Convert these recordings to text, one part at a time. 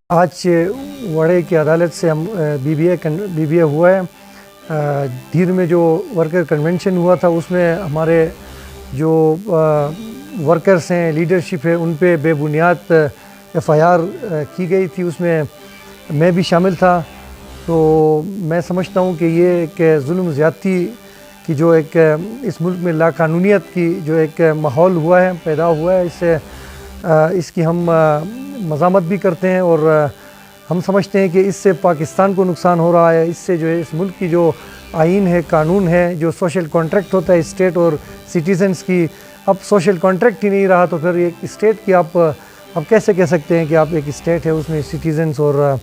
آج وڑے کی عدالت سے ہم بی بی اے ہوا ہے۔ دھیر میں جو ورکر کنونشن ہوا تھا اس میں ہمارے جو ورکرز ہیں، لیڈرشپ ہے، ان پہ بے بنیاد ایف آئی آر کی گئی تھی۔ اس میں میں بھی شامل تھا۔ تو میں سمجھتا ہوں کہ یہ ایک ظلم زیادتی کی جو ایک اس ملک میں لا قانونیت کی جو ایک ماحول ہوا ہے، پیدا ہوا ہے، اس کی ہم مذمت بھی کرتے ہیں، اور ہم سمجھتے ہیں کہ اس سے پاکستان کو نقصان ہو رہا ہے۔ اس سے جو ہے اس ملک کی جو آئین ہے، قانون ہے، جو سوشل کانٹریکٹ ہوتا ہے اسٹیٹ اور سٹیزنز کی، اب سوشل کانٹریکٹ ہی نہیں رہا تو پھر ایک اسٹیٹ کی آپ کیسے کہہ سکتے ہیں کہ آپ ایک اسٹیٹ ہے، اس میں سٹیزنز اور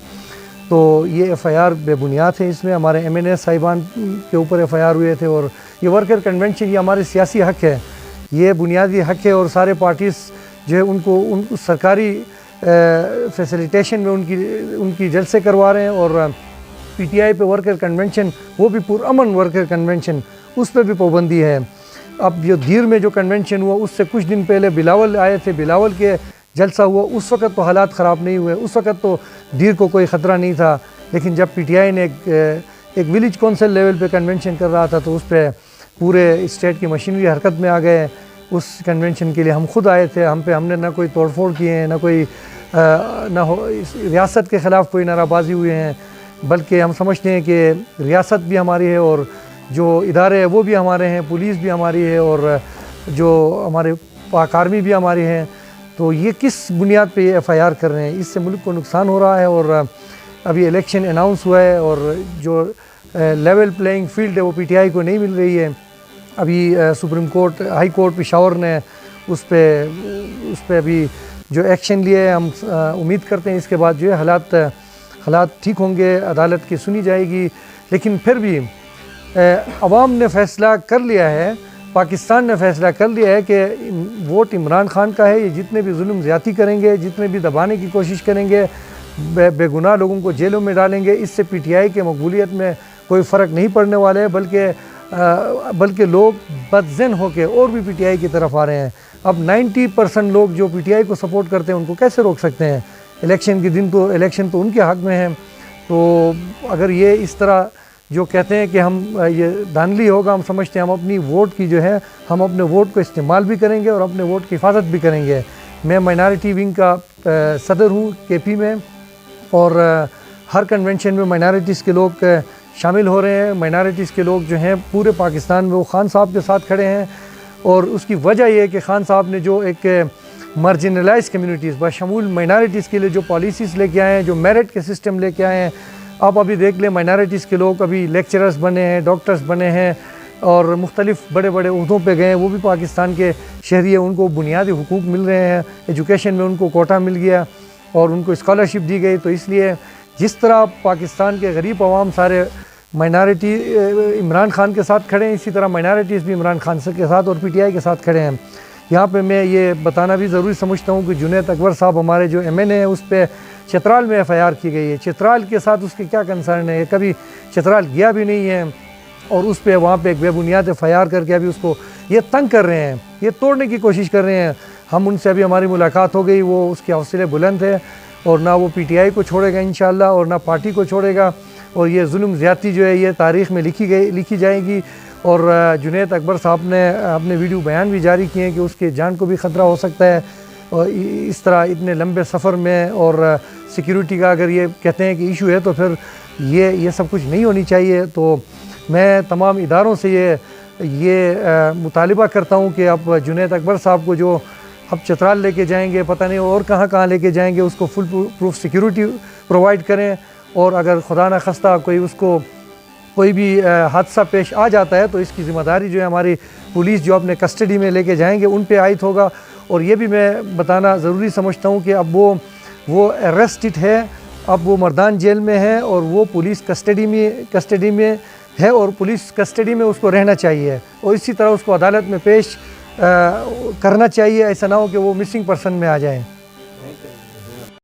تو یہ ایف آئی آر بے بنیاد ہے۔ اس میں ہمارے ایم این اے صاحبان کے اوپر ایف آئی آر ہوئے تھے، اور یہ ورکر کنونشن یہ ہمارے سیاسی حق ہے، یہ بنیادی حق ہے، اور سارے پارٹیز جو ہے ان کو سرکاری فیسیلیٹیشن میں ان کی جلسے کروا رہے ہیں، اور پی ٹی آئی پہ ورکر کنونشن وہ بھی پرامن ورکر کنونشن، اس پہ بھی پابندی ہے۔ اب جو دھیر میں جو کنونشن ہوا اس سے کچھ دن پہلے بلاول آئے تھے، بلاول کے جلسہ ہوا، اس وقت تو حالات خراب نہیں ہوئے، اس وقت تو دھیر کو کوئی خطرہ نہیں تھا، لیکن جب پی ٹی آئی نے ایک ولیج کونسل لیول پہ کنونشن کر رہا تھا تو اس پہ پورے اسٹیٹ کی مشینری حرکت میں آ گئے۔ اس کنونشن کے لیے ہم خود آئے تھے، ہم نے نہ کوئی توڑ پھوڑ کیے ہیں، نہ کوئی ریاست کے خلاف کوئی نعرہ بازی ہوئے ہیں، بلکہ ہم سمجھتے ہیں کہ ریاست بھی ہماری ہے، اور جو ادارے ہیں وہ بھی ہمارے ہیں، پولیس بھی ہماری ہے، اور جو ہمارے پاک آرمی بھی ہماری ہیں۔ تو یہ کس بنیاد پہ یہ ایف آئی آر کر رہے ہیں؟ اس سے ملک کو نقصان ہو رہا ہے، اور ابھی الیکشن اناؤنس ہوا ہے، اور جو لیول پلینگ فیلڈ ہے وہ پی ٹی آئی کو نہیں مل رہی ہے۔ ابھی supreme court, high court Peshawar نے اس پہ ابھی جو ایکشن لیے ہے، ہم امید کرتے ہیں اس کے بعد جو ہے حالات ٹھیک ہوں گے، عدالت کی سنی جائے گی۔ لیکن پھر بھی عوام نے فیصلہ کر لیا ہے، پاکستان نے فیصلہ کر لیا ہے کہ ووٹ عمران خان کا ہے۔ یہ جتنے بھی ظلم زیادتی کریں گے، جتنے بھی دبانے کی کوشش کریں گے، بے گناہ لوگوں کو جیلوں میں ڈالیں گے، اس سے پی ٹی آئی کے مقبولیت میں کوئی فرق نہیں پڑنے والے ہے، بلکہ لوگ بدظن ہو کے اور بھی پی ٹی آئی کی طرف آ رہے ہیں۔ اب 90% لوگ جو پی ٹی آئی کو سپورٹ کرتے ہیں ان کو کیسے روک سکتے ہیں؟ الیکشن کے دن تو الیکشن تو ان کے حق میں ہے۔ تو اگر یہ اس طرح جو کہتے ہیں کہ ہم یہ دھاندلی ہوگا، ہم سمجھتے ہیں ہم اپنی ووٹ کی جو ہے ہم اپنے ووٹ کو استعمال بھی کریں گے اور اپنے ووٹ کی حفاظت بھی کریں گے۔ میں مائنارٹی ونگ کا صدر ہوں کے پی میں، اور ہر کنونشن میں مائنارٹیز کے لوگ شامل ہو رہے ہیں۔ مائنارٹیز کے لوگ جو ہیں پورے پاکستان میں وہ خان صاحب کے ساتھ کھڑے ہیں، اور اس کی وجہ یہ ہے کہ خان صاحب نے جو ایک مارجنلائز کمیونٹیز بشمول مائنارٹیز کے لیے جو پالیسیز لے کے آئے ہیں، جو میرٹ کے سسٹم لے کے آئے ہیں، آپ ابھی دیکھ لیں مائنارٹیز کے لوگ ابھی لیکچررز بنے ہیں، ڈاکٹرز بنے ہیں، اور مختلف بڑے بڑے عہدوں پہ گئے ہیں، وہ بھی پاکستان کے شہری ہیں، ان کو بنیادی حقوق مل رہے ہیں، ایجوکیشن میں ان کو کوٹا مل گیا اور ان کو اسکالرشپ دی گئی۔ تو اس لیے جس طرح پاکستان کے غریب عوام سارے مائنارٹی عمران خان کے ساتھ کھڑے ہیں، اسی طرح مائنارٹیز بھی عمران خان کے ساتھ اور پی ٹی آئی کے ساتھ کھڑے ہیں۔ یہاں پہ میں یہ بتانا بھی ضروری سمجھتا ہوں کہ جنید اکبر صاحب ہمارے جو ایم این اے ہیں، اس پہ چترال میں ایف آئی آر کی گئی ہے۔ چترال کے ساتھ اس کے کیا کنسرن ہے؟ کبھی چترال گیا بھی نہیں ہے، اور اس پہ وہاں پہ ایک بے بنیاد ایف آئی آر کر کے ابھی اس کو یہ تنگ کر رہے ہیں، یہ توڑنے کی کوشش کر رہے ہیں۔ ہم ان سے ابھی ہماری ملاقات ہو گئی، وہ اس کے حوصلے بلند ہے، اور نہ وہ پی ٹی آئی کو چھوڑے گا انشاءاللہ، اور نہ پارٹی کو چھوڑے گا، اور یہ ظلم زیادتی جو ہے یہ تاریخ میں لکھی جائے گی۔ اور جنید اکبر صاحب نے اپنے ویڈیو بیان بھی جاری کیے ہیں کہ اس کے جان کو بھی خطرہ ہو سکتا ہے، اور اس طرح اتنے لمبے سفر میں، اور سیکیورٹی کا اگر یہ کہتے ہیں کہ ایشو ہے تو پھر یہ سب کچھ نہیں ہونی چاہیے۔ تو میں تمام اداروں سے یہ مطالبہ کرتا ہوں کہ اب جنید اکبر صاحب کو جو اب چترال لے کے جائیں گے، پتہ نہیں اور کہاں لے کے جائیں گے، اس کو فل پروف سیکیورٹی پرووائڈ کریں، اور اگر خدا نہ خواستہ کوئی بھی حادثہ پیش آ جاتا ہے تو اس کی ذمہ داری جو ہے ہماری پولیس جو اپنے کسٹڈی میں لے کے جائیں گے ان پہ عائد ہوگا۔ اور یہ بھی میں بتانا ضروری سمجھتا ہوں کہ اب وہ اریسٹڈ ہے، اب وہ مردان جیل میں ہے، اور وہ پولیس کسٹڈی میں ہے، اور پولیس کسٹڈی میں اس کو رہنا چاہیے، اور اسی طرح اس کو عدالت میں پیش کرنا چاہیے، ایسا نہ ہو کہ وہ مسنگ پرسن میں آ جائیں۔